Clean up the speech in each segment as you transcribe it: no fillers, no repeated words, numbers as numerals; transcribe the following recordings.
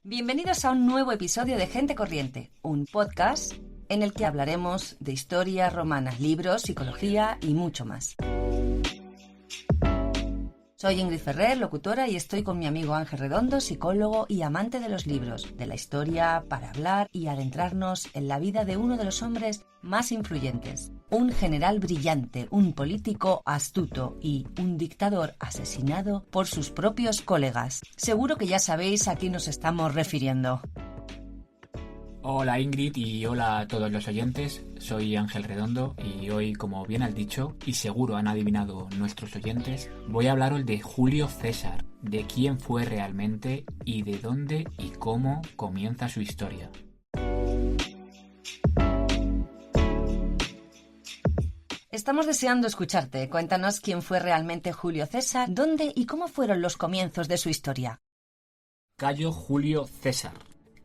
Bienvenidos a un nuevo episodio de Gente Corriente, un podcast en el que hablaremos de historia romana, libros, psicología y mucho más. Soy Ingrid Ferrer, locutora, y estoy con mi amigo Ángel Redondo, psicólogo y amante de los libros, de la historia, para hablar y adentrarnos en la vida de uno de los hombres más influyentes. Un general brillante, un político astuto y un dictador asesinado por sus propios colegas. Seguro que ya sabéis a quién nos estamos refiriendo. Hola Ingrid y hola a todos los oyentes, soy Ángel Redondo y hoy, como bien has dicho y seguro han adivinado nuestros oyentes, voy a hablaros de Julio César, de quién fue realmente y de dónde y cómo comienza su historia. Estamos deseando escucharte. Cuéntanos quién fue realmente Julio César, dónde y cómo fueron los comienzos de su historia. Cayo Julio César.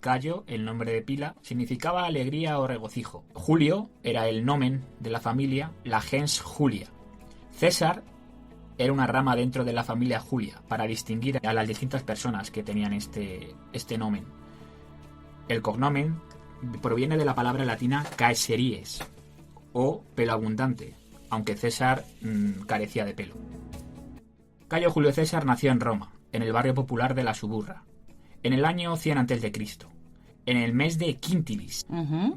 Cayo, el nombre de pila, significaba alegría o regocijo. Julio era el nomen de la familia, la gens Julia. César era una rama dentro de la familia Julia, para distinguir a las distintas personas que tenían este nomen. El cognomen proviene de la palabra latina caeseries, o pelo abundante, aunque César carecía de pelo. Cayo Julio César nació en Roma, en el barrio popular de la Suburra, en el año 100 a.C., en el mes de Quintilis,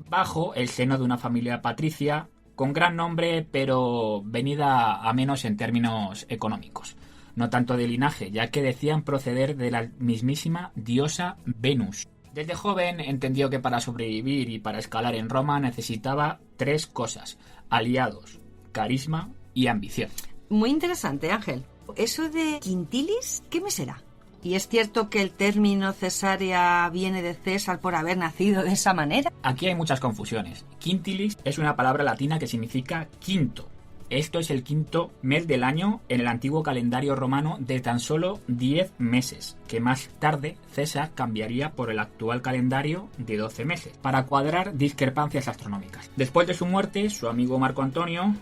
bajo el seno de una familia patricia con gran nombre, pero venida a menos en términos económicos. No tanto de linaje, ya que decían proceder de la mismísima diosa Venus. Desde joven entendió que para sobrevivir y para escalar en Roma necesitaba tres cosas: aliados, carisma y ambición. Muy interesante, Ángel. ¿Eso de Quintilis, qué me será? ¿Y es cierto que el término cesárea viene de César por haber nacido de esa manera? Aquí hay muchas confusiones. Quintilis es una palabra latina que significa quinto. Esto es el quinto mes del año en el antiguo calendario romano de tan solo 10 meses, que más tarde César cambiaría por el actual calendario de 12 meses, para cuadrar discrepancias astronómicas. Después de su muerte, su amigo Marco Antonio,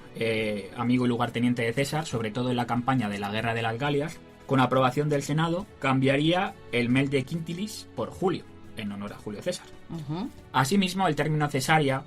amigo y lugarteniente de César, sobre todo en la campaña de la Guerra de las Galias, con aprobación del Senado, cambiaría el mes de Quintilis por Julio, en honor a Julio César. Asimismo, el término cesárea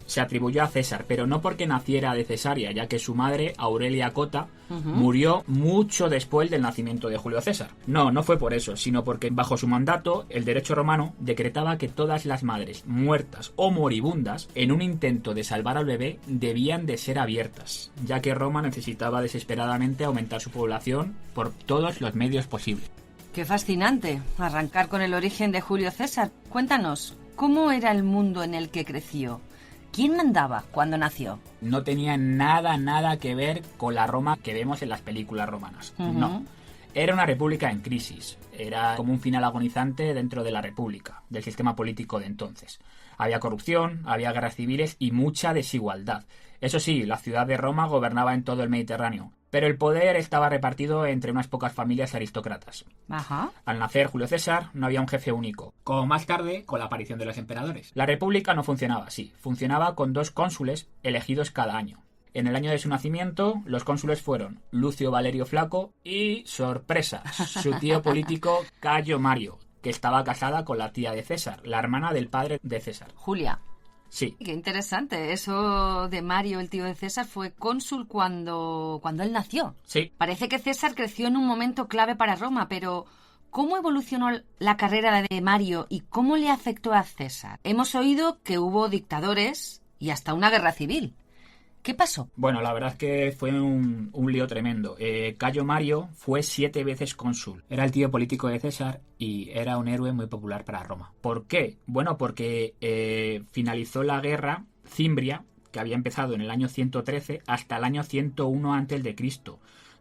se atribuyó a César, pero no porque naciera de cesárea, ya que su madre, Aurelia Cota, murió mucho después del nacimiento de Julio César. No fue por eso, sino porque bajo su mandato, el derecho romano decretaba que todas las madres muertas o moribundas, en un intento de salvar al bebé, debían de ser abiertas, ya que Roma necesitaba desesperadamente aumentar su población por todos los medios posibles. ¡Qué fascinante! Arrancar con el origen de Julio César. Cuéntanos, ¿cómo era el mundo en el que creció? ¿Quién mandaba cuando nació? No tenía nada que ver con la Roma que vemos en las películas romanas. No. Era una república en crisis. Era como un final agonizante dentro de la república, del sistema político de entonces. Había corrupción, había guerras civiles y mucha desigualdad. Eso sí, la ciudad de Roma gobernaba en todo el Mediterráneo, pero el poder estaba repartido entre unas pocas familias aristócratas. Al nacer Julio César no había un jefe único, como más tarde con la aparición de los emperadores. La república no funcionaba así, funcionaba con 2 cónsules elegidos cada año. En el año de su nacimiento, los cónsules fueron Lucio Valerio Flaco y, sorpresa, su tío político Cayo Mario, que estaba casada con la tía de César, la hermana del padre de César. Julia. Sí. Qué interesante. Eso de Mario, el tío de César, fue cónsul cuando él nació. Sí. Parece que César creció en un momento clave para Roma, pero ¿cómo evolucionó la carrera de Mario y cómo le afectó a César? Hemos oído que hubo dictadores y hasta una guerra civil. ¿Qué pasó? Bueno, la verdad es que fue un lío tremendo. Cayo Mario fue 7 veces cónsul. Era el tío político de César y era un héroe muy popular para Roma. ¿Por qué? Bueno, porque finalizó la guerra cimbria, que había empezado en el año 113 hasta el año 101 a.C.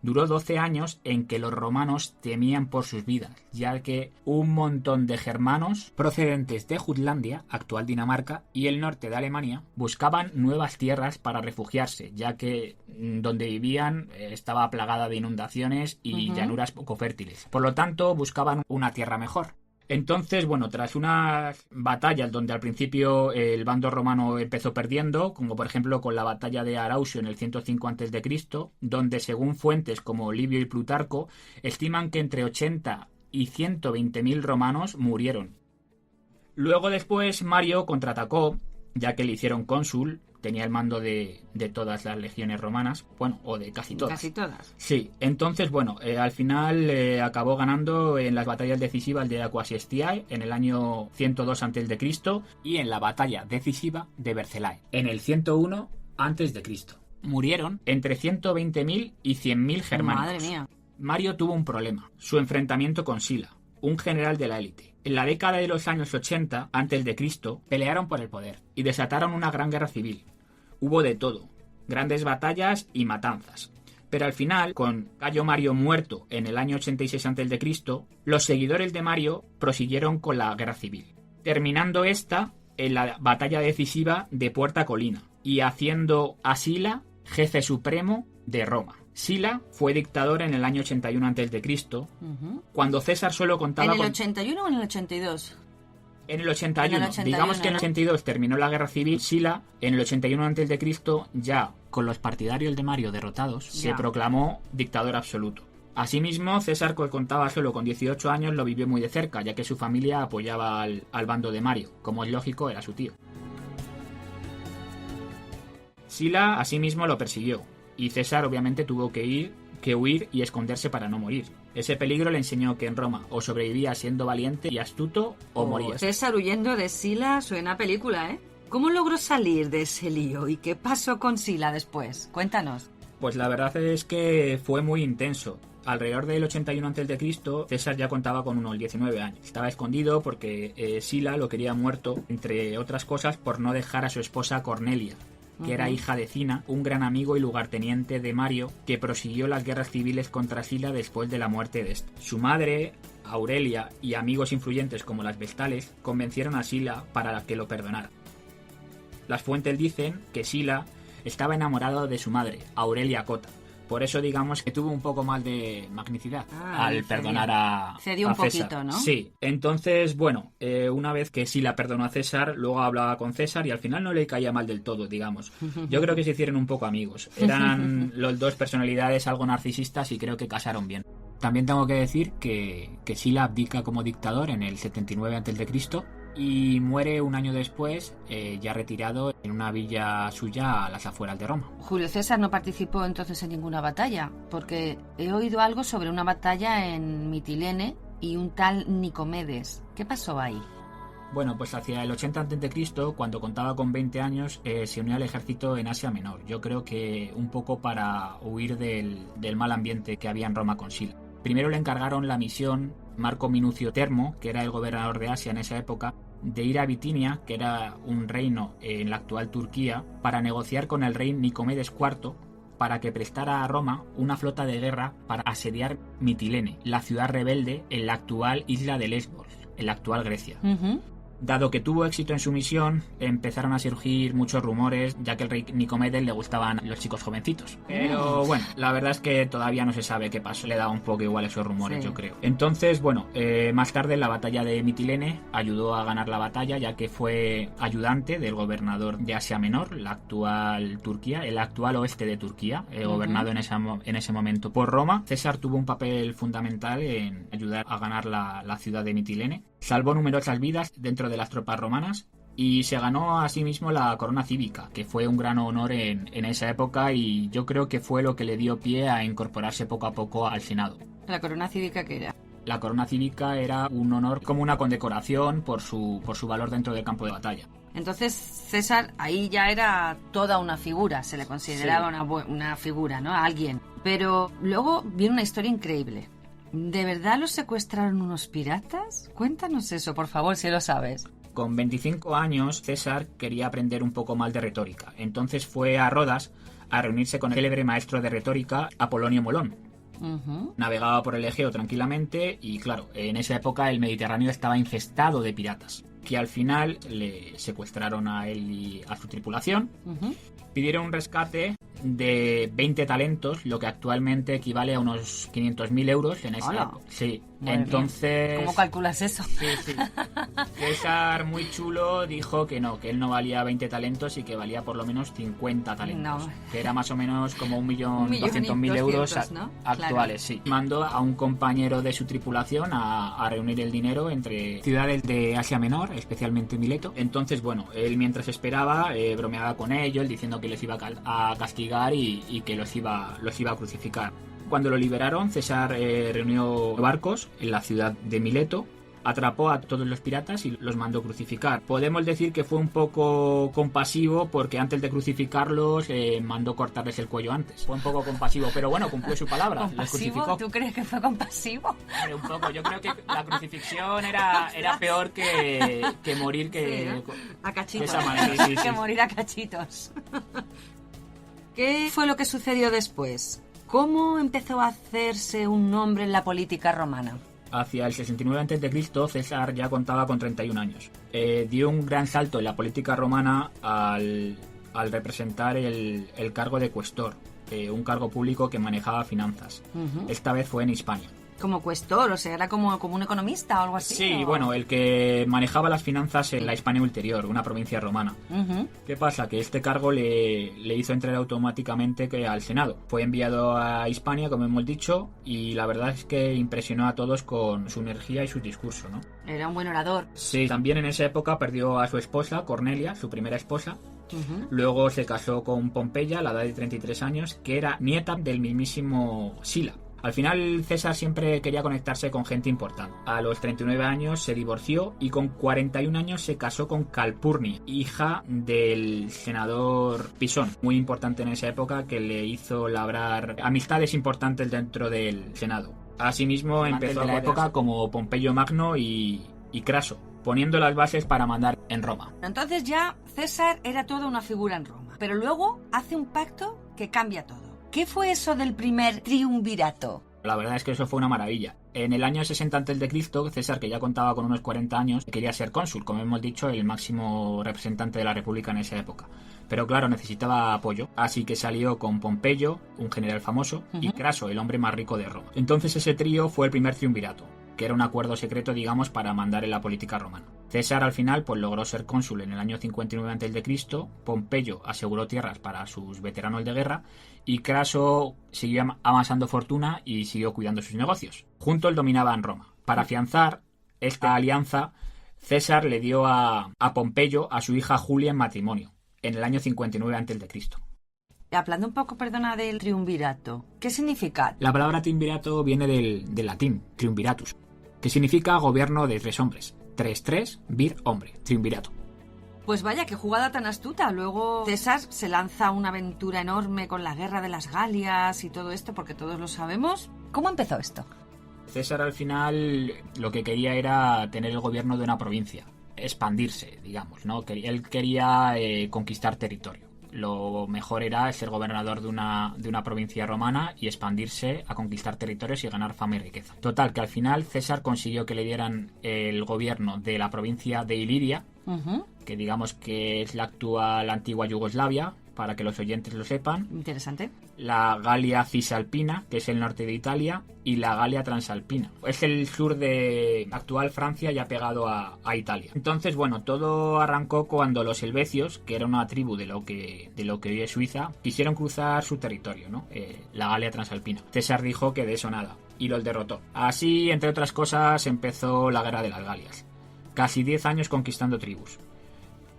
Duró 12 años en que los romanos temían por sus vidas, ya que un montón de germanos procedentes de Jutlandia, actual Dinamarca, y el norte de Alemania, buscaban nuevas tierras para refugiarse, ya que donde vivían estaba plagada de inundaciones y llanuras poco fértiles. Por lo tanto, buscaban una tierra mejor. Entonces, bueno, tras unas batallas donde al principio el bando romano empezó perdiendo, como por ejemplo con la batalla de Arausio en el 105 a.C., donde según fuentes como Livio y Plutarco estiman que entre 80 y 120.000 romanos murieron. Luego después Mario contraatacó, ya que le hicieron cónsul, tenía el mando de todas las legiones romanas, bueno, o de casi todas. Casi todas. Sí, entonces, bueno, al final acabó ganando en las batallas decisivas de Aquae en el año 102 a.C. y en la batalla decisiva de Vercellae en el 101 a.C. Murieron entre 120.000 y 100.000 germánicos. Madre mía. Mario tuvo un problema, su enfrentamiento con Sila, un general de la élite. En la década de los años 80 a.C. pelearon por el poder y desataron una gran guerra civil. Hubo de todo, grandes batallas y matanzas. Pero al final, con Cayo Mario muerto en el año 86 a.C., los seguidores de Mario prosiguieron con la guerra civil, terminando esta en la batalla decisiva de Puerta Colina y haciendo a Sila jefe supremo de Roma. Sila fue dictador en el año 81 a.C., cuando César solo contaba ¿En el 81 o en el 82? En el 81. En el 81, Digamos que en el ¿no? 82 terminó la guerra civil. Sila, en el 81 a.C., ya con los partidarios de Mario derrotados, se proclamó dictador absoluto. Asimismo, César, que contaba solo con 18 años, lo vivió muy de cerca, ya que su familia apoyaba al bando de Mario. Como es lógico, era su tío. Sila, asimismo, lo persiguió, y César obviamente tuvo que huir y esconderse para no morir. Ese peligro le enseñó que en Roma o sobrevivías siendo valiente y astuto o morías. César huyendo de Sila suena a película, ¿eh? ¿Cómo logró salir de ese lío y qué pasó con Sila después? Cuéntanos. Pues la verdad es que fue muy intenso. Alrededor del 81 a.C., César ya contaba con unos 19 años. Estaba escondido porque Sila lo quería muerto, entre otras cosas, por no dejar a su esposa Cornelia, que era hija de Cina, un gran amigo y lugarteniente de Mario, que prosiguió las guerras civiles contra Sila después de la muerte de este. Su madre, Aurelia, y amigos influyentes como las Vestales convencieron a Sila para que lo perdonara. Las fuentes dicen que Sila estaba enamorado de su madre, Aurelia Cota. Por eso digamos que tuvo un poco más de magnicidad al perdonar a cedió un César. Poquito, ¿no? Sí, entonces, bueno, una vez que Sila perdonó a César, luego hablaba con César y al final no le caía mal del todo, digamos. Yo creo que se hicieron un poco amigos. Eran los dos personalidades algo narcisistas y creo que casaron bien. También tengo que decir que Sila abdica como dictador en el 79 a.C. y muere un año después, ya retirado en una villa suya a las afueras de Roma. Julio César no participó entonces en ninguna batalla, porque he oído algo sobre una batalla en Mitilene y un tal Nicomedes. ¿Qué pasó ahí? Bueno, pues hacia el 80 a.C., cuando contaba con 20 años, se unió al ejército en Asia Menor. Yo creo que un poco para huir del mal ambiente que había en Roma con Sila. Primero le encargaron la misión Marco Minucio Termo, que era el gobernador de Asia en esa época, de ir a Bitinia, que era un reino en la actual Turquía, para negociar con el rey Nicomedes IV para que prestara a Roma una flota de guerra para asediar Mitilene, la ciudad rebelde en la actual isla de Lesbos, en la actual Grecia. Dado que tuvo éxito en su misión, empezaron a surgir muchos rumores, ya que al rey Nicomedes le gustaban los chicos jovencitos. Pero bueno, la verdad es que todavía no se sabe qué pasó. Le da un poco igual esos rumores, yo creo. Entonces, bueno, más tarde en la batalla de Mitilene ayudó a ganar la batalla, ya que fue ayudante del gobernador de Asia Menor, la actual Turquía, el actual oeste de Turquía, gobernado en ese momento por Roma. César tuvo un papel fundamental en ayudar a ganar la ciudad de Mitilene. Salvó numerosas vidas dentro de las tropas romanas y se ganó a sí mismo la corona cívica, que fue un gran honor en esa época y yo creo que fue lo que le dio pie a incorporarse poco a poco al Senado. ¿La corona cívica qué era? La corona cívica era un honor como una condecoración por su valor dentro del campo de batalla. Entonces César ahí ya era toda una figura, se le consideraba una figura, ¿no? Alguien. Pero luego viene una historia increíble. ¿De verdad los secuestraron unos piratas? Cuéntanos eso, por favor, si lo sabes. Con 25 años, César quería aprender un poco más de retórica. Entonces fue a Rodas a reunirse con el célebre maestro de retórica, Apolonio Molón. Navegaba por el Egeo tranquilamente y, claro, en esa época el Mediterráneo estaba infestado de piratas, que al final le secuestraron a él y a su tripulación. Pidieron un rescate de 20 talentos, lo que actualmente equivale a unos 500.000 euros en esa época. Sí, Madre entonces... mía. ¿Cómo calculas eso? Sí. César, muy chulo, dijo que no, que él no valía 20 talentos y que valía por lo menos 50 talentos. No. Que era más o menos como 1.200.000 euros, ¿no? Actuales, claro. Sí. Mandó a un compañero de su tripulación a reunir el dinero entre ciudades de Asia Menor, especialmente Mileto. Entonces, bueno, él mientras esperaba, bromeaba con ellos, diciendo que les iba a castigar y que los iba a crucificar. Cuando lo liberaron, César reunió barcos en la ciudad de Mileto, atrapó a todos los piratas y los mandó crucificar. Podemos decir que fue un poco compasivo porque antes de crucificarlos mandó cortarles el cuello antes. Fue un poco compasivo, pero bueno, cumplió su palabra. Los crucificó. ¿Tú crees que fue compasivo? Hombre, un poco. Yo creo que la crucifixión era peor que morir que... Sí, ¿no? A cachitos. De esa manera, sí. Que morir a cachitos. ¿Qué fue lo que sucedió después? ¿Cómo empezó a hacerse un nombre en la política romana? Hacia el 69 a.C., César ya contaba con 31 años. Dio un gran salto en la política romana al representar el cargo de cuestor, un cargo público que manejaba finanzas. Uh-huh. Esta vez fue en Hispania. Como cuestor, o sea, era como un economista o algo así. Sí, bueno, el que manejaba las finanzas en la Hispania Ulterior, una provincia romana. Uh-huh. ¿Qué pasa? Que este cargo le hizo entrar automáticamente al Senado. Fue enviado a Hispania, como hemos dicho, y la verdad es que impresionó a todos con su energía y su discurso, ¿no? Era un buen orador. Sí, también en esa época perdió a su esposa, Cornelia, su primera esposa. Uh-huh. Luego se casó con Pompeya a la edad de 33 años, que era nieta del mismísimo Sila. Al final César siempre quería conectarse con gente importante. A los 39 años se divorció y con 41 años se casó con Calpurnia, hija del senador Pisón, muy importante en esa época, que le hizo labrar amistades importantes dentro del Senado. Asimismo empezó la época como Pompeyo Magno y Craso, poniendo las bases para mandar en Roma. Entonces ya César era toda una figura en Roma, pero luego hace un pacto que cambia todo. ¿Qué fue eso del primer triunvirato? La verdad es que eso fue una maravilla. En el año 60 a.C., César, que ya contaba con unos 40 años, quería ser cónsul, como hemos dicho, el máximo representante de la República en esa época. Pero claro, necesitaba apoyo, así que salió con Pompeyo, un general famoso, y Craso, el hombre más rico de Roma. Entonces ese trío fue el primer triunvirato, que era un acuerdo secreto, digamos, para mandar en la política romana. César al final pues logró ser cónsul en el año 59 a.C., Pompeyo aseguró tierras para sus veteranos de guerra y Craso siguió amasando fortuna y siguió cuidando sus negocios. Juntos dominaban Roma. Para afianzar esta alianza, César le dio a Pompeyo a su hija Julia en matrimonio, en el año 59 a.C. Hablando un poco, perdona, del triunvirato, ¿qué significa? La palabra triunvirato viene del latín, triunviratus, que significa gobierno de 3 hombres. 3, vir, hombre, triunvirato. Pues vaya, qué jugada tan astuta. Luego César se lanza a una aventura enorme con la guerra de las Galias y todo esto, porque todos lo sabemos. ¿Cómo empezó esto? César al final lo que quería era tener el gobierno de una provincia, expandirse, digamos, ¿no? Él quería conquistar territorio. Lo mejor era ser gobernador de una provincia romana y expandirse a conquistar territorios y ganar fama y riqueza. Total, que al final César consiguió que le dieran el gobierno de la provincia de Iliria, que digamos que es la actual antigua Yugoslavia, para que los oyentes lo sepan. Interesante. La Galia Cisalpina, que es el norte de Italia, y la Galia Transalpina. Es el sur de actual Francia, ya pegado a Italia. Entonces, bueno, todo arrancó cuando los helvecios, que era una tribu de lo que hoy es Suiza, quisieron cruzar su territorio, ¿no? La Galia Transalpina. César dijo que de eso nada, y los derrotó. Así, entre otras cosas, empezó la Guerra de las Galias. Casi 10 años conquistando tribus.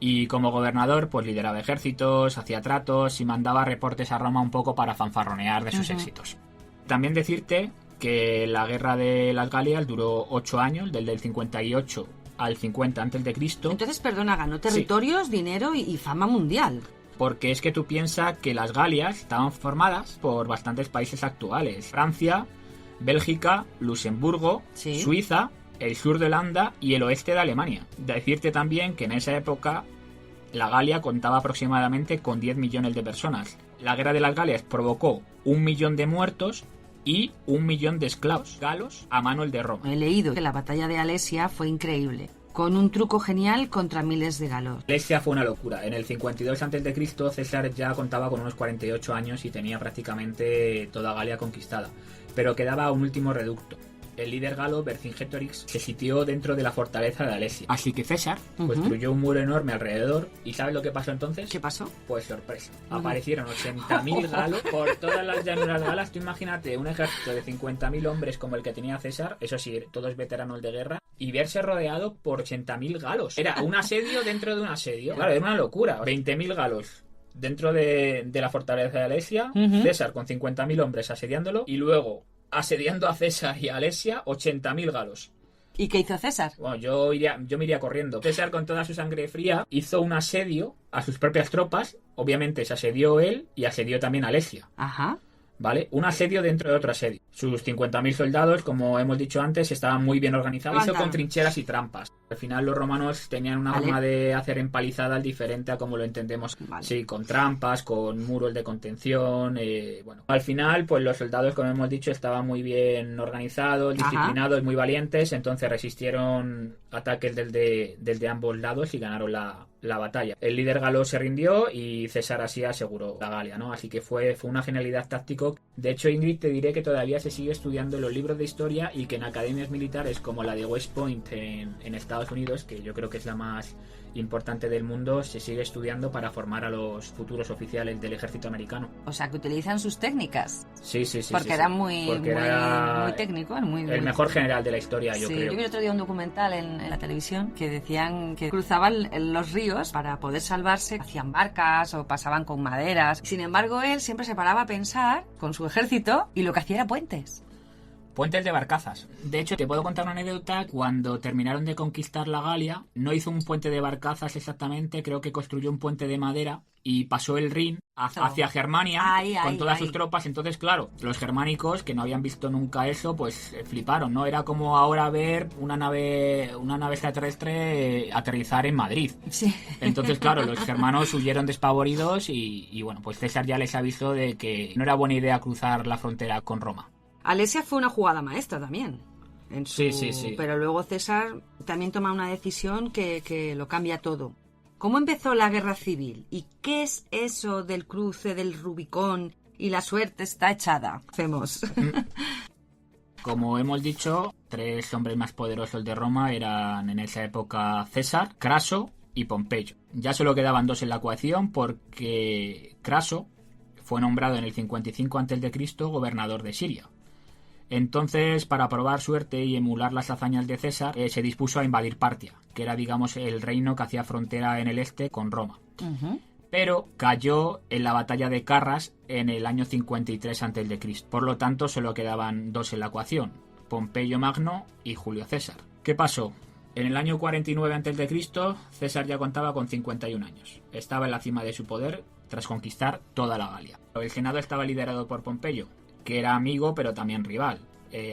Y como gobernador, pues lideraba ejércitos, hacía tratos y mandaba reportes a Roma un poco para fanfarronear de sus éxitos. También decirte que la guerra de las Galias duró 8 años, del 58 al 50 a.C. Entonces, perdona, ganó territorios, sí, dinero y fama mundial. Porque es que tú piensas que las Galias estaban formadas por bastantes países actuales. Francia, Bélgica, Luxemburgo, ¿sí?, Suiza, el sur de Holanda y el oeste de Alemania. Decirte también que en esa época la Galia contaba aproximadamente con 10 millones de personas. La guerra de las Galias provocó 1 millón de muertos y 1 millón de esclavos galos a manos de Roma. He leído que la batalla de Alesia fue increíble. con un truco genial contra miles de galos. Alesia fue una locura. En el 52 a.C. César ya contaba con unos 48 años y tenía prácticamente toda Galia conquistada. Pero quedaba un último reducto. El líder galo, Vercingetorix, se sitió dentro de la fortaleza de Alesia. Así que César construyó un muro enorme alrededor. ¿Y sabes lo que pasó entonces? ¿Qué pasó? Pues sorpresa. Aparecieron 80.000 galos por todas las llanuras galas. Tú imagínate un ejército de 50.000 hombres como el que tenía César, eso sí, todos veteranos de guerra, y verse rodeado por 80.000 galos. Era un asedio dentro de un asedio. Claro, era una locura. 20.000 galos dentro de la fortaleza de Alesia, César con 50.000 hombres asediándolo, y luego asediando a César y a Alesia 80.000 galos. ¿Y qué hizo César? Bueno, yo me iría corriendo. César, con toda su sangre fría, hizo un asedio a sus propias tropas. Obviamente se asedió él y asedió también a Alesia. Ajá. ¿Vale? Un asedio dentro de otro asedio. Sus 50.000 soldados, como hemos dicho antes, estaban muy bien organizados. Hizo con trincheras y trampas. Al final los romanos tenían una forma de hacer empalizadas diferente a como lo entendemos. Vale. Sí, con trampas, con muros de contención. Bueno, al final, pues los soldados, como hemos dicho, estaban muy bien organizados, disciplinados, muy valientes. Entonces resistieron ataques desde ambos lados y ganaron la batalla. El líder galo se rindió y César así aseguró la Galia, ¿no? Así que fue una genialidad táctico. De hecho, Ingrid, te diré que todavía se sigue estudiando en los libros de historia y que en academias militares como la de West Point en Estados Unidos, que yo creo que es la más importante del mundo, se sigue estudiando para formar a los futuros oficiales del ejército americano. O sea, que utilizan sus técnicas. Sí. Porque era muy técnico. El mejor general de la historia, yo creo. Yo vi el otro día un documental en la televisión que decían que cruzaban los ríos para poder salvarse, hacían barcas o pasaban con maderas. Sin embargo, él siempre se paraba a pensar con su ejército y lo que hacía era puentes. Puentes de barcazas. De hecho, te puedo contar una anécdota. Cuando terminaron de conquistar la Galia, no hizo un puente de barcazas exactamente, creo que construyó un puente de madera y pasó el Rin hacia Germania con todas sus tropas. Entonces, claro, los germánicos, que no habían visto nunca eso, pues fliparon, ¿no? Era como ahora ver una nave extraterrestre aterrizar en Madrid. Sí. Entonces, claro, los germanos huyeron despavoridos y bueno, pues César ya les avisó de que no era buena idea cruzar la frontera con Roma. Alesia fue una jugada maestra también. Sí. Pero luego César también toma una decisión que lo cambia todo. ¿Cómo empezó la guerra civil? ¿Y qué es eso del cruce del Rubicón y la suerte está echada? Hacemos. Como hemos dicho, 3 hombres más poderosos de Roma eran en esa época César, Craso y Pompeyo. Ya solo quedaban 2 en la ecuación porque Craso fue nombrado en el 55 a.C. gobernador de Siria. Entonces, para probar suerte y emular las hazañas de César, se dispuso a invadir Partia, que era, digamos, el reino que hacía frontera en el este con Roma. Pero cayó en la batalla de Carras en el año 53 a.C. Por lo tanto, solo quedaban 2 en la ecuación, Pompeyo Magno y Julio César. ¿Qué pasó? En el año 49 a.C., César ya contaba con 51 años. Estaba en la cima de su poder tras conquistar toda la Galia. El senado estaba liderado por Pompeyo, que era amigo pero también rival.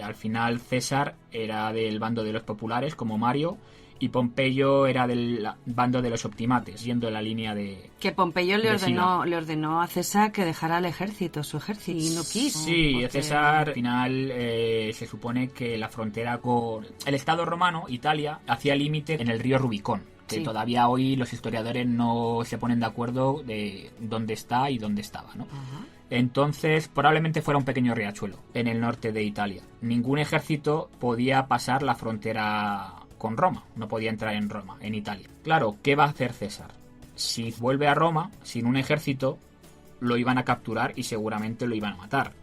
Al final César era del bando de los populares como Mario y Pompeyo era del bando de los optimates, yendo en la línea de... Que Pompeyo le ordenó a César que dejara el ejército, su ejército, y no quiso. Sí, porque... César al final se supone que la frontera con el Estado romano, Italia, hacía límite en el río Rubicón, que todavía hoy los historiadores no se ponen de acuerdo de dónde está y dónde estaba, ¿no? Entonces probablemente fuera un pequeño riachuelo en el norte de Italia. Ningún ejército podía pasar la frontera con Roma, no podía entrar en Roma, en Italia. Claro, ¿qué va a hacer César? Si vuelve a Roma sin un ejército, lo iban a capturar y seguramente lo iban a matar.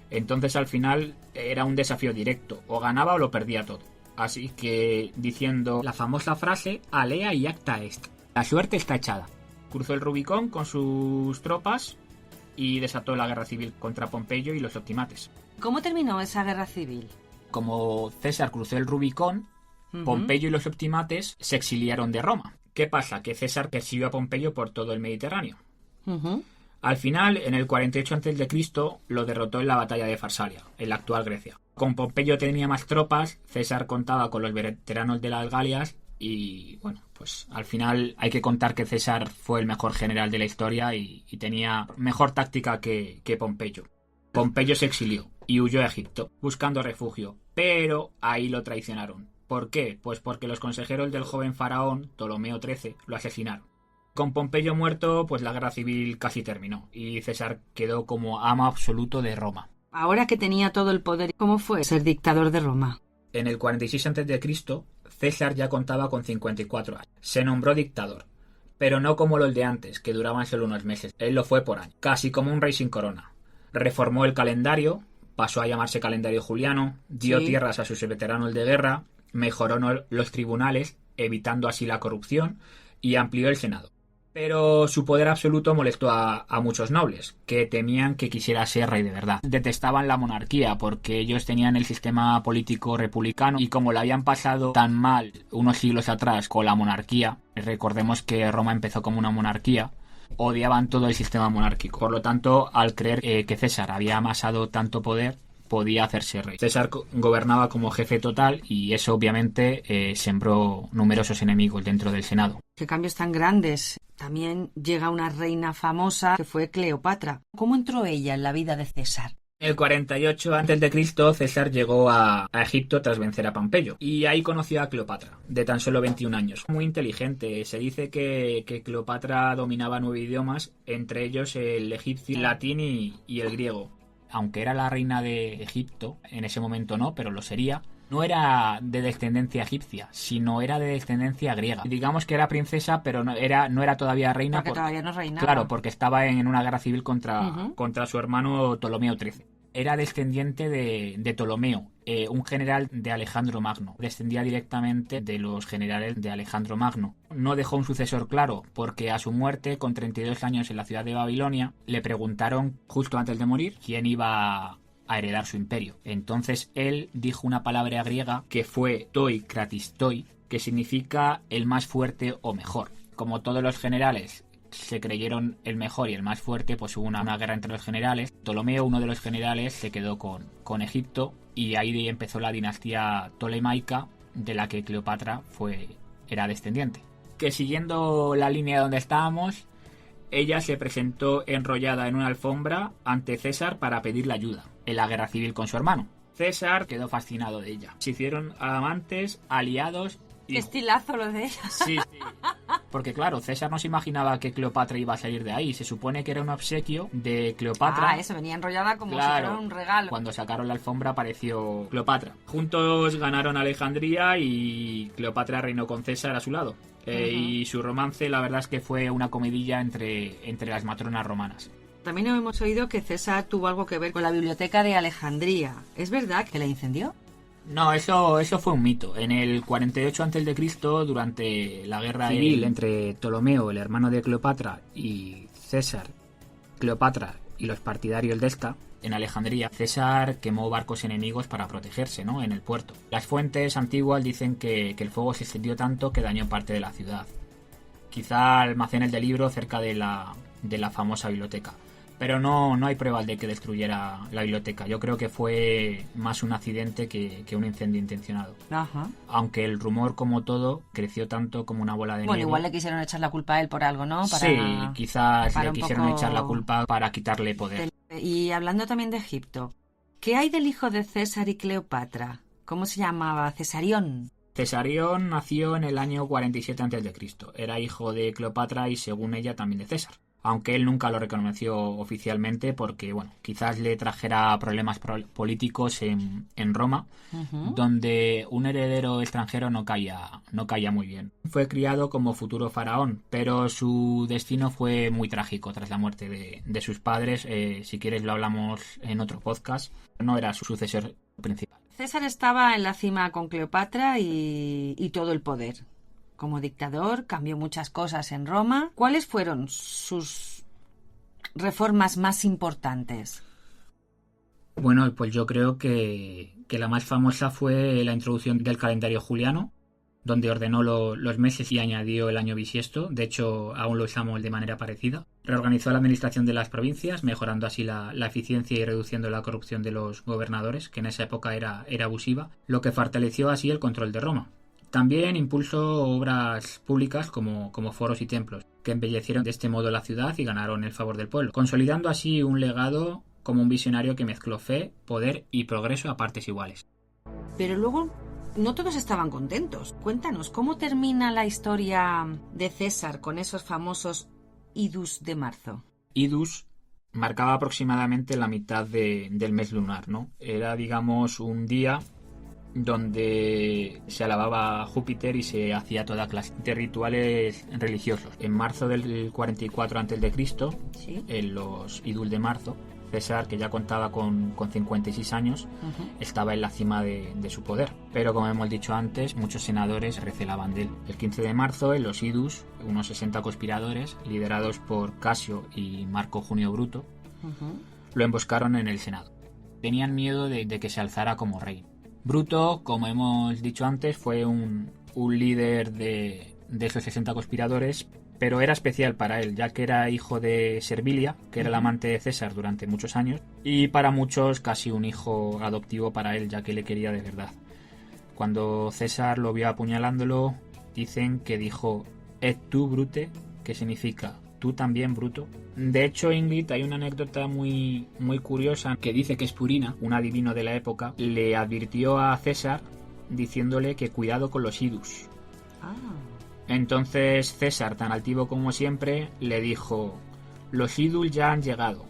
Entonces al final era un desafío directo, o ganaba o lo perdía todo. Así que, diciendo la famosa frase alea y acta est, la suerte está echada. Cruzó el Rubicón con sus tropas y desató la guerra civil contra Pompeyo y los optimates. ¿Cómo terminó esa guerra civil? Como César cruzó el Rubicón, Pompeyo y los optimates se exiliaron de Roma. ¿Qué pasa? Que César persiguió a Pompeyo por todo el Mediterráneo. Al final, en el 48 a.C., lo derrotó en la batalla de Farsalia, en la actual Grecia. Con Pompeyo tenía más tropas, César contaba con los veteranos de las Galias y, bueno, pues al final hay que contar que César fue el mejor general de la historia y tenía mejor táctica que Pompeyo. Pompeyo se exilió y huyó a Egipto, buscando refugio, pero ahí lo traicionaron. ¿Por qué? Pues porque los consejeros del joven faraón, Ptolomeo XIII, lo asesinaron. Con Pompeyo muerto, pues la guerra civil casi terminó y César quedó como amo absoluto de Roma. Ahora que tenía todo el poder, ¿cómo fue ser dictador de Roma? En el 46 a.C., César ya contaba con 54 años. Se nombró dictador, pero no como los de antes, que duraban solo unos meses. Él lo fue por año, casi como un rey sin corona. Reformó el calendario, pasó a llamarse calendario juliano, dio tierras a sus veteranos de guerra, mejoró los tribunales, evitando así la corrupción, y amplió el Senado. Pero su poder absoluto molestó a muchos nobles, que temían que quisiera ser rey de verdad. Detestaban la monarquía porque ellos tenían el sistema político republicano y como lo habían pasado tan mal unos siglos atrás con la monarquía, recordemos que Roma empezó como una monarquía, odiaban todo el sistema monárquico. Por lo tanto, al creer que César había amasado tanto poder, podía hacerse rey. César gobernaba como jefe total y eso obviamente sembró numerosos enemigos dentro del Senado. Qué cambios tan grandes. También llega una reina famosa que fue Cleopatra. ¿Cómo entró ella en la vida de César? En el 48 a.C. César llegó a Egipto tras vencer a Pompeyo y ahí conoció a Cleopatra, de tan solo 21 años. Muy inteligente, se dice que Cleopatra dominaba 9 idiomas, entre ellos el egipcio, el latín y el griego. Aunque era la reina de Egipto, en ese momento no, pero lo sería, no era de descendencia egipcia, sino era de descendencia griega. Digamos que era princesa, pero no era todavía reina. Porque todavía no reinaba. Claro, porque estaba en una guerra civil contra su hermano Ptolomeo XIII. Era descendiente de Ptolomeo, un general de Alejandro Magno. Descendía directamente de los generales de Alejandro Magno. No dejó un sucesor claro, porque a su muerte, con 32 años en la ciudad de Babilonia, le preguntaron, justo antes de morir, quién iba a heredar su imperio. Entonces él dijo una palabra griega que fue toi kratistoi, que significa el más fuerte o mejor. Como todos los generales se creyeron el mejor y el más fuerte, pues hubo una guerra entre los generales. Ptolomeo, uno de los generales, se quedó con Egipto y ahí empezó la dinastía tolemaica de la que Cleopatra era descendiente. Que siguiendo la línea donde estábamos, ella se presentó enrollada en una alfombra ante César para pedirle ayuda en la guerra civil con su hermano. César quedó fascinado de ella. Se hicieron amantes, aliados. Qué estilazo lo de ella. Sí. Porque claro, César no se imaginaba que Cleopatra iba a salir de ahí. Se supone que era un obsequio de Cleopatra. Eso, venía enrollada como si fuera un regalo. Cuando sacaron la alfombra apareció Cleopatra. Juntos ganaron Alejandría y Cleopatra reinó con César a su lado. Y su romance, la verdad es que fue una comidilla entre las matronas romanas. También hemos oído que César tuvo algo que ver con la biblioteca de Alejandría. ¿Es verdad que la incendió? No, eso fue un mito. En el 48 a.C., durante la guerra civil entre Ptolomeo, el hermano de Cleopatra, y César, Cleopatra y los partidarios de esta, en Alejandría, César quemó barcos enemigos para protegerse, ¿no?, en el puerto. Las fuentes antiguas dicen que el fuego se extendió tanto que dañó parte de la ciudad. Quizá almacenes de libros cerca de la famosa biblioteca. Pero no hay pruebas de que destruyera la biblioteca. Yo creo que fue más un accidente que un incendio intencionado. Ajá. Aunque el rumor, como todo, creció tanto como una bola de nieve. Bueno, igual le quisieron echar la culpa a él por algo, ¿no? Sí, quizás le quisieron echar la culpa para quitarle poder. Y hablando también de Egipto, ¿qué hay del hijo de César y Cleopatra? ¿Cómo se llamaba? Cesarión. Cesarión nació en el año 47 a.C. Era hijo de Cleopatra y, según ella, también de César. Aunque él nunca lo reconoció oficialmente porque, bueno, quizás le trajera problemas políticos en Roma, donde un heredero extranjero no caía muy bien. Fue criado como futuro faraón, pero su destino fue muy trágico tras la muerte de sus padres. Si quieres lo hablamos en otro podcast. No era su sucesor principal. César estaba en la cima con Cleopatra y todo el poder. Como dictador cambió muchas cosas en Roma. ¿Cuáles fueron sus reformas más importantes? Bueno, pues yo creo que la más famosa fue la introducción del calendario juliano, donde ordenó los meses y añadió el año bisiesto. De hecho, aún lo usamos de manera parecida. Reorganizó la administración de las provincias, mejorando así la eficiencia y reduciendo la corrupción de los gobernadores, que en esa época era abusiva, lo que fortaleció así el control de Roma. También impulsó obras públicas como foros y templos, que embellecieron de este modo la ciudad y ganaron el favor del pueblo, consolidando así un legado como un visionario que mezcló fe, poder y progreso a partes iguales. Pero luego no todos estaban contentos. Cuéntanos, ¿cómo termina la historia de César con esos famosos idus de marzo? Idus marcaba aproximadamente la mitad del mes lunar, ¿no? Era, digamos, un día donde se alababa a Júpiter y se hacía toda clase de rituales religiosos. En marzo del 44 a.C., ¿sí?, en los idus de marzo, César, que ya contaba con 56 años, estaba en la cima de su poder. Pero, como hemos dicho antes, muchos senadores recelaban de él. El 15 de marzo, en los idus, unos 60 conspiradores, liderados por Casio y Marco Junio Bruto, lo emboscaron en el Senado. Tenían miedo de que se alzara como rey. Bruto, como hemos dicho antes, fue un líder de esos 60 conspiradores, pero era especial para él, ya que era hijo de Servilia, que era el amante de César durante muchos años, y para muchos casi un hijo adoptivo para él, ya que le quería de verdad. Cuando César lo vio apuñalándolo, dicen que dijo «Et tu, Brute», que significa «tú también, Bruto». De hecho, Ingrid, hay una anécdota muy, muy curiosa que dice que Espurina, un adivino de la época, le advirtió a César diciéndole que cuidado con los idus. Entonces César, tan altivo como siempre, le dijo «Los idus ya han llegado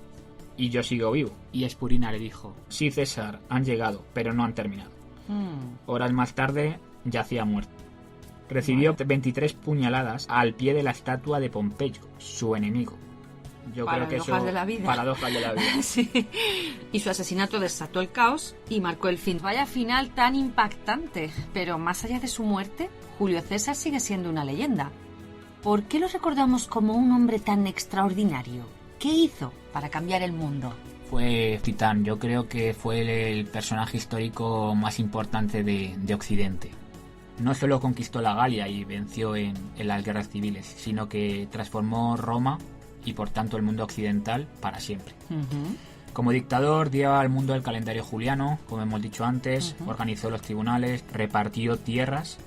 y yo sigo vivo». Y Espurina le dijo «Sí, César, han llegado, pero no han terminado». Horas más tarde, yacía muerto. Recibió 23 puñaladas al pie de la estatua de Pompeyo, su enemigo. Yo creo que eso, de la vida. Paradojas de la vida. Sí. Y su asesinato desató el caos y marcó el fin. Vaya final tan impactante. Pero más allá de su muerte, Julio César sigue siendo una leyenda. ¿Por qué lo recordamos como un hombre tan extraordinario? ¿Qué hizo para cambiar el mundo? Fue titán. Yo creo que fue el personaje histórico más importante de Occidente. No solo conquistó la Galia y venció en las guerras civiles, sino que transformó Roma y por tanto el mundo occidental para siempre. Como dictador dio al mundo el calendario juliano, como hemos dicho antes, organizó los tribunales, repartió tierras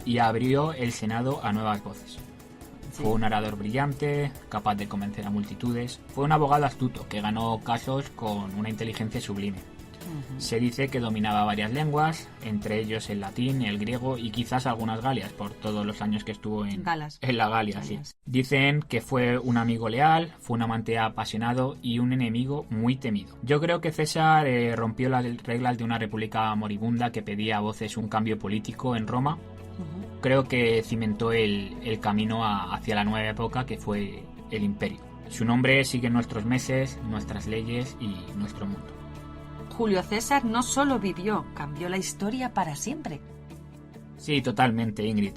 y abrió el Senado a nuevas voces. Fue un orador brillante, capaz de convencer a multitudes. Fue un abogado astuto que ganó casos con una inteligencia sublime. Se dice que dominaba varias lenguas, entre ellos el latín, el griego y quizás algunas galias, por todos los años que estuvo en la Galia. Sí. Dicen que fue un amigo leal, fue un amante apasionado y un enemigo muy temido. Yo creo que César rompió las reglas de una república moribunda que pedía a voces un cambio político en Roma. Creo que cimentó el camino hacia la nueva época que fue el imperio. Su nombre sigue en nuestros meses, nuestras leyes y nuestro mundo. Julio César no solo vivió, cambió la historia para siempre. Sí, totalmente, Ingrid.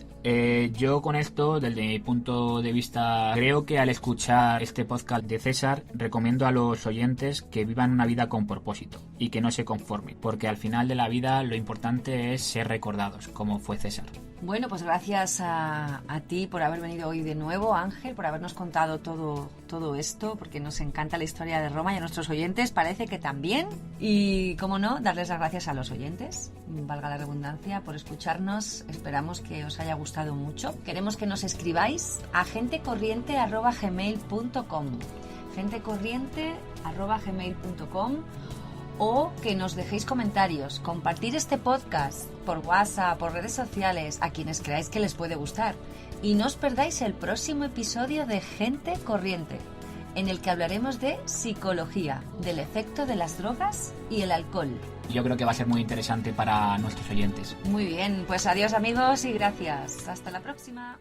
Yo con esto, desde mi punto de vista, creo que al escuchar este podcast de César, recomiendo a los oyentes que vivan una vida con propósito y que no se conformen, porque al final de la vida lo importante es ser recordados, como fue César. Bueno, pues gracias a ti por haber venido hoy de nuevo, Ángel, por habernos contado todo esto, porque nos encanta la historia de Roma y a nuestros oyentes parece que también. Y, cómo no, darles las gracias a los oyentes, valga la redundancia, por escucharnos. Esperamos que os haya gustado mucho. Queremos que nos escribáis a gentecorriente@gmail.com gentecorriente@gmail.com o que nos dejéis comentarios, compartir este podcast por WhatsApp, por redes sociales, a quienes creáis que les puede gustar. Y no os perdáis el próximo episodio de Gente Corriente, en el que hablaremos de psicología, del efecto de las drogas y el alcohol. Yo creo que va a ser muy interesante para nuestros oyentes. Muy bien, pues adiós amigos y gracias. Hasta la próxima.